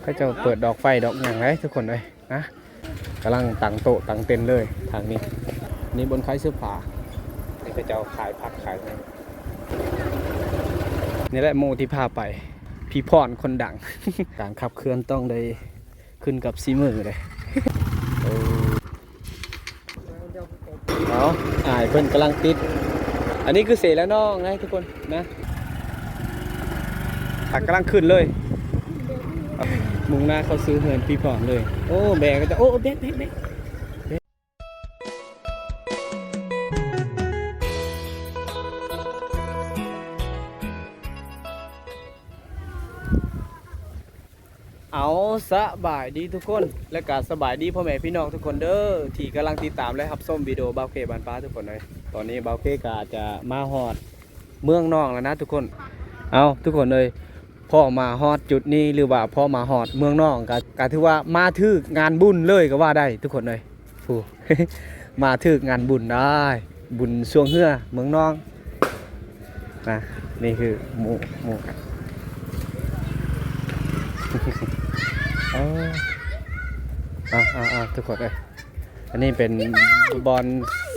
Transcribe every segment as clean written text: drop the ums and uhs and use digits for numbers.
ก็จะเปิดดอกไฟดอกอย่างไรทุกคนเลยนะกำลังตั้งโต๊ะตั้งเต็นท์เลยทางนี้นี่บนขายเสื้อผ้านี่ก็จะขายผักขายนี่แหละโมที่พาไปพี่พรคนดัง การขับเคลื่อนต้องได้ขึ้นกับซีมือเลยเอาเพื่อนกำลังติดอันนี้คือเสร็จแล้วน้องไงทุกคนนะผักกำลังขึ้นเลยมุ่งหน้าเขาซื้อเหินพี่พรเลยโอ้แบกก็จะโอ้แบกเอาสบายดีทุกคนและก็สบายดีพ่อแม่พี่น้องทุกคนเด้อที่กำลังติดตามและรับชมวิดีโอเบาเคบ้านป้าทุกคนเลยตอนนี้เบาเคก็จะมาฮอดเมืองนองแล้วนะทุกคนเอาทุกคนเลยพ่อมาฮอดจุดนี้หรือว่าพ่อมาฮอดเมืองนองก็ถือว่ามาถึกงานบุญเลยก็ว่าได้ทุกคนเลยฟู มาถึกงานบุญได้บุญช่วงเฮือเมืองนองนะนี่คือหมูทุกคนเลยอันนี้เป็นบอล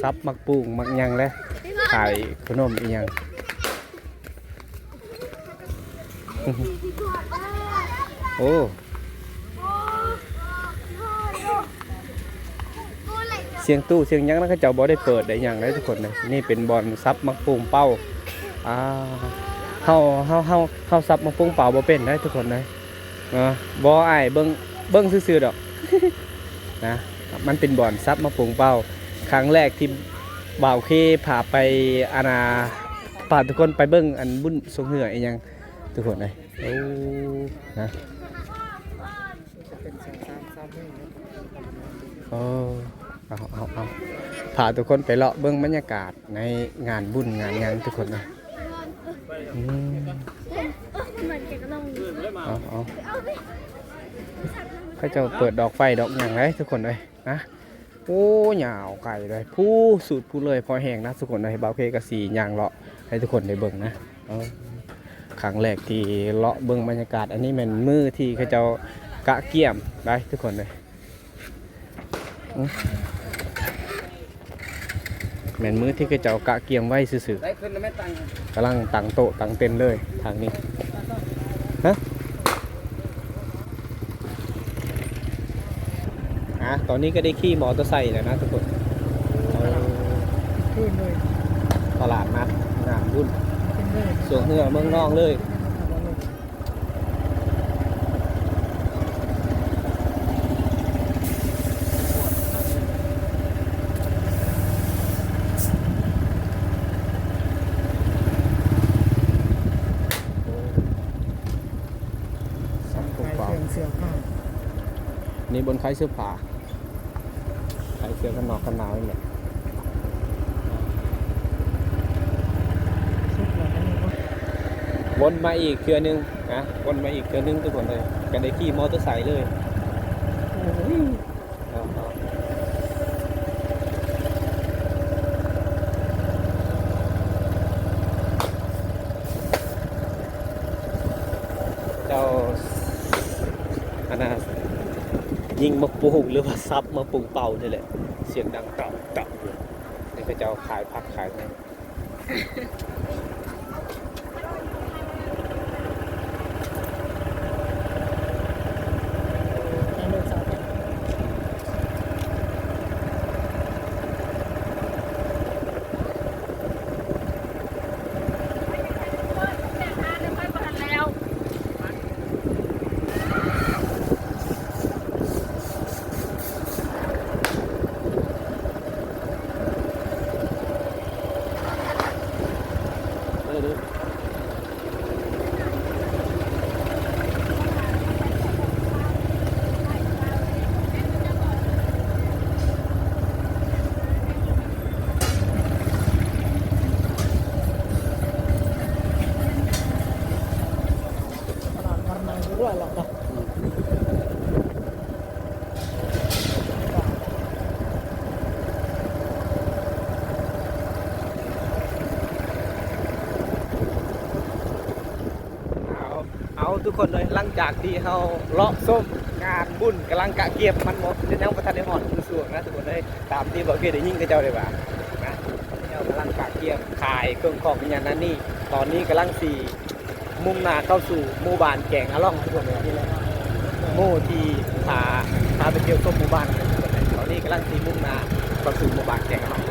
ซับมักปูงมักยังและขายขนมอีกยังโอ้เสียงตู้เสียงยังแล้วก็เจ้าบอได้เปิดได้ยังได้ทุกคนเลยนี่เป็นบอลซับมักปูงเป้าเฮาซับมักปูงเป้าบ่เป็นได้ทุกคนเลยบอไอ้เบิ้งซื่อๆดอก นะมันเป็นบ่อนซับมาปรุงเป้าครั้งแรกที่บ่าวเคพาไปพาทุกคนไปเบิ้งอันบุญทรงเหืออีกยังทุกคนเลยโอ้นะโอ้เอาพาทุกคนไปเลาะเบิ้งบรรยากาศในงานบุญงานยังทุกคนเลยเอาเขาจะเปิดดอกไฟดอกอย่างไรทุกคนเลยนะโอ้หยาวไก่เลยผู้สุดผู้เลยพอแห้งนะทุกคนเลยบ่าวเคกสียางเลาะให้ทุกคนได้เบิ่งนะครั้งแรกที่เลาะเบิ่งบรรยากาศอันนี้เป็นมือที่เขาจะกะเกี่ยมได้ทุกคนเลยเหมือนมือที่เขาจะกะเกี่ยมไว้ซื่อๆกำลังตั้งโต๊ะตั้งเต็นท์เลยทางนี้ฮะตอนนี้ก็ได้ขี่มอเตอร์ไซค์แล้วนะทุกคนตลาดนัดงานบุญสวนเหือเมืองนองเลยนี่บนขายเสื้อผ้าขายเสื้อกันหนอกกันหนาวนี่แหละวนมาอีกเครือนึงนะวนมาอีกเครือนึงทุกคนเลยกันได้ขี่มอเตอร์ไซค์เลยเจ้ายิงมาปลูกหรือว่าซับมาปลูกเป่านี่แหละเสียงดังเต่านี่ก็จะขายผักขายไง ทุกคนเลยหลังจากที่เฮาเลาะส้มงานบุญกำลังกะเก็บมันหมดยังบ่ทันได้ฮอดมื้อสวงนะทุกคนเลยตามที่บ่เคยได้ยินกับเจ้าได้ว่านะเจ้ากำลังกะเก็บขายเครื่องของอย่างนั้นนี่ตอนนี้กำลังสิมุ่งหน้าเข้าสู่หมู่บ้านแก่งอะล่องทุกคนเลยนี่แหละหมู่ที่พาไปเที่ยวชมหมู่บ้านทุกคนเลยตอนนี้กำลังสิมุ่งหน้าเข้าสู่หมู่บ้านแก่งอะล่อง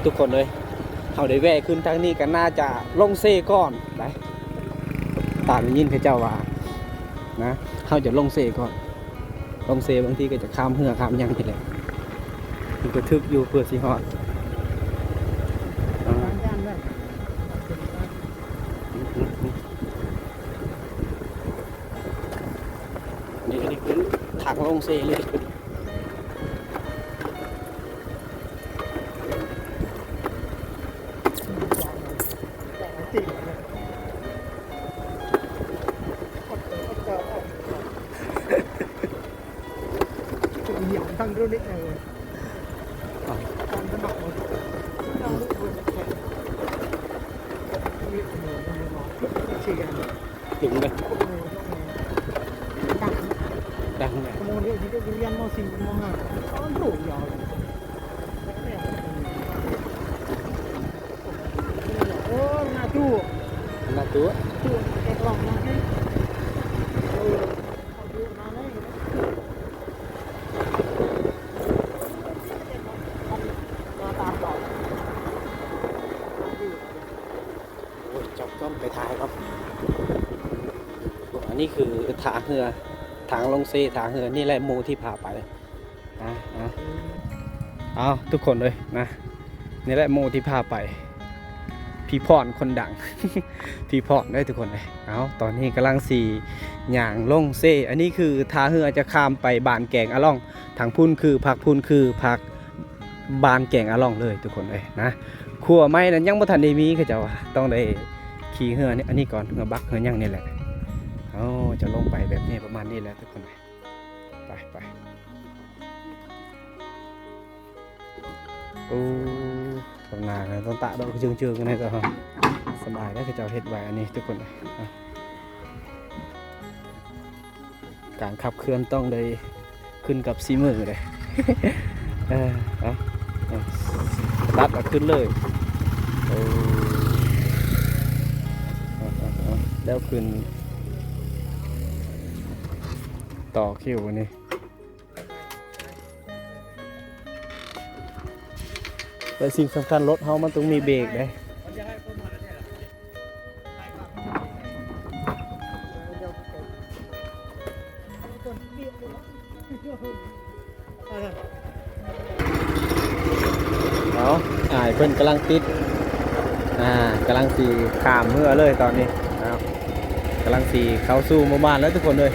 ทุกคนเลยเขาได้แวะขึ้นทางนี้กันน่าจะลงเซก่อนได้ตามยินพระเจ้าว่านะเขาจะลงเซก่อนลงเซบางทีก็จะข้ามเหือข้ามยังทีเลยมันก็ทึกอยู่เพื่อสิฮอดนี่คือทางลงเซเลยทั้งรุ่นนี้เลยการสมัครทั้งรุ่นเชียร์ ถึงเลยดังเลย ขโมยเรื่องที่ได้เรียนม .4 ม .5 เขาถูกยาวโอ้หน้าตู้ หน้าตัว ตู้แกกล่องมาให้เอาดูมาเลยมาตามต่อ โอ้ยจบต้นไปถ่ายครับอันนี้คือทางเรือทางลงเซทางเรือนี่แหละหมูที่พาไปนะเอาทุกคนเลยนะนี่แหละหมูที่พาไปพี่พรคนดัง พี่พรได้ทุกคนเลยเอาตอนนี้กำลังหย่างลงเซอันนี้คือทางเรือจะข้ามไปบานแกงอะล่องทางพุ่นคือพักพุ่นคือพักบานแกงอะล่องเลยทุกคนเลยนะครัวไม้นั้นยังบ่ทันได้มีคือเจ้าต้องได้ขี่เรือนี่อันนี้ก่อนเรือบักเรือยังนี่แหละจะลงไปแบบนี้ประมาณนี้แหละทุกคนไปโอ้ตำนานนะต้องตะดอกเชิงๆกันให้ต่อสบายได้คือเจ้าเฮ็ดไว้อันนี้ทุกคนการขับเคลื่อนต้องได้ขึ้นกับซีมือเลย ตัดออกขึ้นเลยแล้วขึ้นต่อคิวนี่แต่สิ่งสำคัญรถเฮามันต้องมีเบรกได้เพิ่นกำลังติดกำลังสีขามเมื่อเลยตอนนี้กำลังสีเข้าสู่หมู่บ้านแล้วทุกคนเลย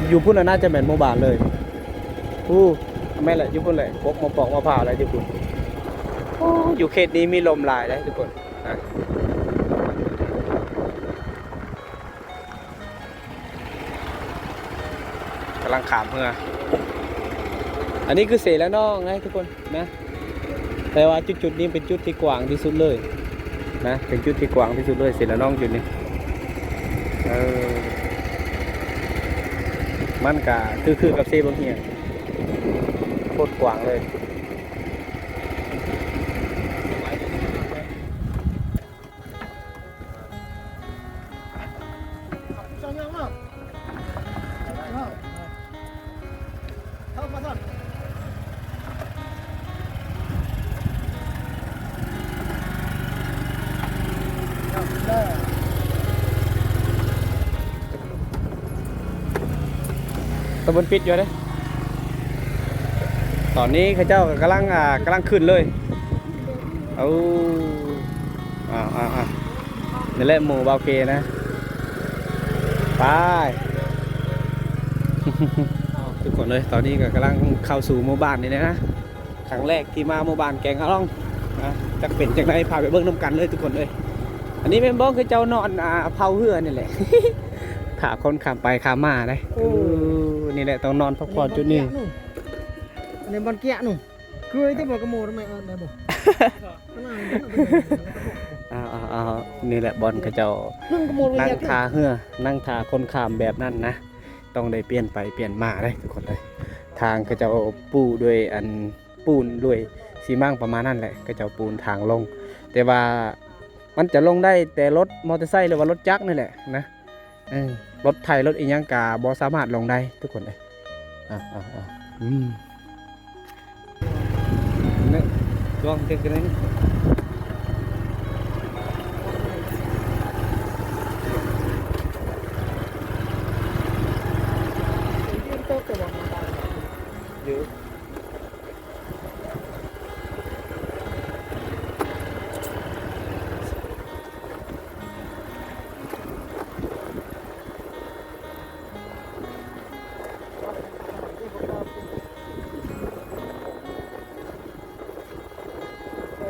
อยู่พุ่นน่าจะแม่นหมู่บ้านเลยแม่นแหละอยู่พุ่นเลยพกมาปอกมะพร้าวอะไรที่พุ่นอยู่เขตนี้มีลมหลายเลยทุกคนกำลังขามเมื่ออันนี้คือเสร็จแล้วน้องนะทุกคนนะแต่ว่าจุดนี้เป็นจุดที่กว้างที่สุดเลยนะเป็นจุดที่กว้างที่สุดเลยเสร็จแล้วน้องจุดนี้มันกะคือกับเซบางเฮียโคตรกว้างเลยตะบนปิดอยู่เลยตอนนี้ข้าเจ้ากำลังขึ้นเลยนี่แหละหมู่บาวเคนะไปทุกคนเลยตอนนี้ก็กำลังเข้าสู่หมู่บ้านนี่นะครั้งแรกที่มาหมู่บ้านแกงอะล่องนะจะเป็นจังไรพาไปเบิ้งน้ำกันเลยทุกคนเลยอันนี้เป็นบ้องคือเจ้านอนเผาเหือนี่แหละ ถาคนข้ามไปข้ามมาเลยนี่แหละต้องนอนพักผ่อนจุดนี้ในบอลเกียหนุ่มเคยที่บอกกระโมทำไมได้บอกนี่แหละบอลกระเจ้านั่งทาเหือนั่งทาคนข้ามแบบนั้นนะต้องได้เปลี่ยนไปเปลี่ยนมาเลยทุกคนเลยทางกระเจ้าปูด้วยอันปูนด้วยซีมั่งประมาณนั้นแหละกระเจ้าปูนทางลงแต่ว่ามันจะลงได้แต่รถมอเตอร์ไซค์หรือว่ารถจักรนี่แหละนะรถไทยรถอีหยังกาบอสามารถลงได้ทุกคนเลยนี่ลองเจอกันเลย เยอะ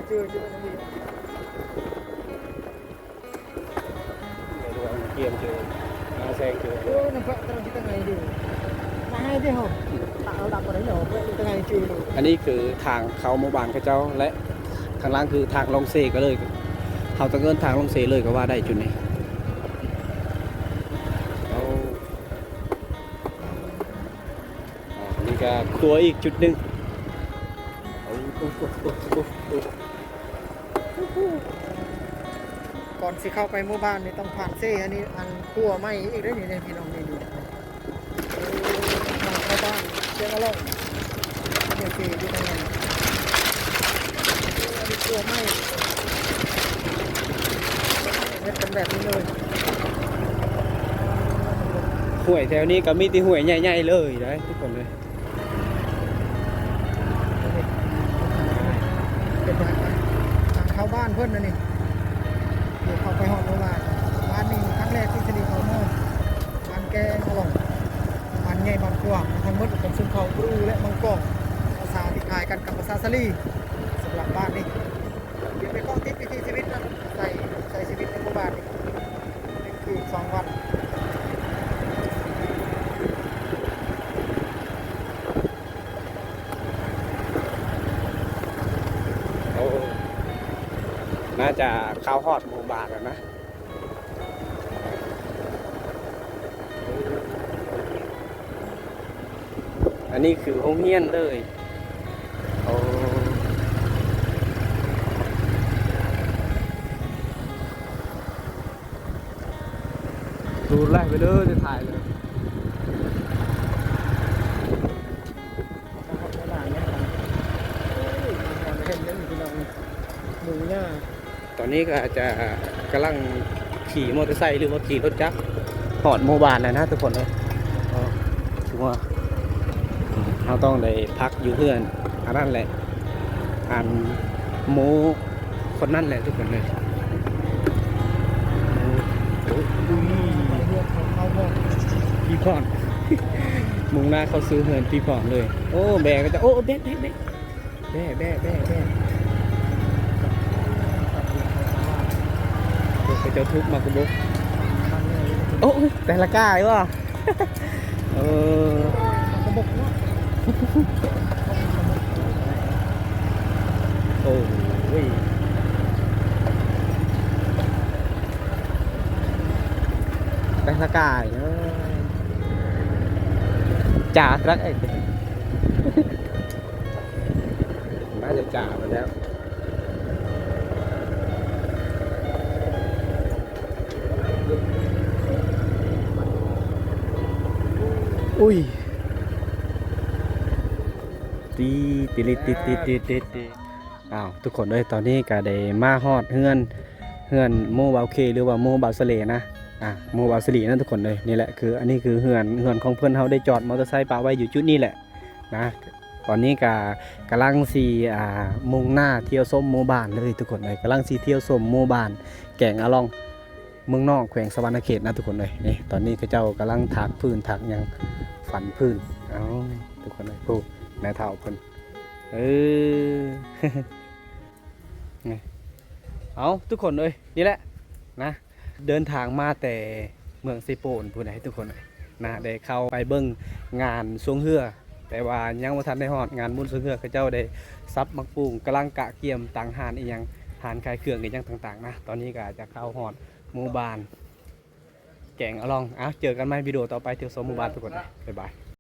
เจอน้ำมี เกียมเจอนาแซงเจอ nampak terang kita ngai dia. Ngai dia ho. Takเอาดับอะไรเนาะเพื่อนจะไงจือ อันนี้คือทางเขาหมู่บ้านเขาเจ้าและทางล่างคือทางลงเซก็เลยเขาตะเงินทางลงเซเลยก็ว่าได้จุดนี้เอาอันนี้ก็ตัวอีกจุดหนึ่งเอาก่อนสิเข้าไปหมู่บ้านนี่ต้องผ่านเซ่อันนี้อันขั่วไม้อีกได้นี่พี่น้องนี่ดูทางเข้าบ้านเจ้าล่องเนี่ยสิอยู่ตรงนั้นอันนี้ขั่วไม้เป็นแบบนี้เลย ห่วยแถวนี้ก็มีที่ห่วยใหญ่ๆเลยนะทุกคนเลย เป็นทางเข้าบ้านเพื่อนนะนี่เดี๋ยวเข้าไปหอดหมู่บ้านบ้านนี้ครั้งแรกที่ชลีเขาเมื่อบ้านแกงอร่อยบ้านใหญ่บ้านกว้างทั้งหมดเป็นซุ้มเขาปลูและมังกรภาษาที่คล้ายกันกับภาษาสลีสำหรับบ้านนี้เดี๋ยวไปก้องทิศวิถีชีวิตนะใส่ชีวิตในหมู่บ้านนี่1 คืน 2 วัน โอ้น่าจะเข้าฮอดหมู่บ้านแล้วนะอันนี้คือโรงเรียนเลยโอ้ดูไล่ไปเลยจะถ่ายเลย หมูย่า ตอนนี้ก็อาจจะกำลังขี่มอเตอร์ไซค์หรือว่าขี่รถจักรหอดหมู่บ้านเลยนะทุกคนเลยถือว่าเราต้องได้พักอยู่เพื่อนอันนั้นแหละอันหมูคนนั่นแหละทุกคนเลยโอ้ย ไปเรียกเขาเข้าห้อง พี่พร มุ่งหน้าเขาซื้อเฮือนพี่พรเลยโอ้แบกก็จะโอ้แบกแบกแบกแบกแบกแบกแบกไปเจ้าทุกข์มากระบุกโอ้ยแต่ละก้ายวะ เออ กระบอกเนาะ โอ้ยแต่ละก้ายเนอะจ่ารักไอ้ น่าจะจ่าไปแล้วอุ้ยตีติลิติติติติติอ้าวทุกคนเลยตอนนี้ก็ได้มาฮอดเฮือนโมบาวเคหรือว่าโมบาวสเลนะโมบาวสลีนั่นทุกคนเลยนี่แหละคืออันนี้คือเฮือนของเพื่อนเขาได้จอดมอเตอร์ไซค์ปะไว้อยู่จุดนี้แหละนะตอนนี้ก็กำลังสีมุ่งหน้าเที่ยวส้มโมบานเลยทุกคนเลยกำลังสีเที่ยวส้มโมบานแก่งอะลองเมืองนอกแขวงสวรรณเขตนะทุกคนเลยนี่ตอนนี้ก็เจ้ากำลังถักพื้นถักหยังฝันพื้นเอาทุกคนเลยพูแม่เท่าเพิ่นเออ ไงเอาทุกคนเลยนี่แหละนะเดินทางมาแต่เมืองเซโปนพูดให้ทุกคนเลยนะได้เข้าไปเบิ่งงานสวงเฮือแต่ว่ายังบ่ทันได้ฮอดงานบุญสวงเฮือเขาเจ้าได้ซับมักปรุงกำลังกะเกี่ยมต่างหานอีหยังหานขายเครื่องอีหยังต่างๆนะตอนนี้ก็จะเข้าฮอดหมู่บ้านแก่งอะลองเจอกันใหม่วิดีโอต่อไปเที่ยวชมหมู่บ้านทุกคนบ๊ายบาย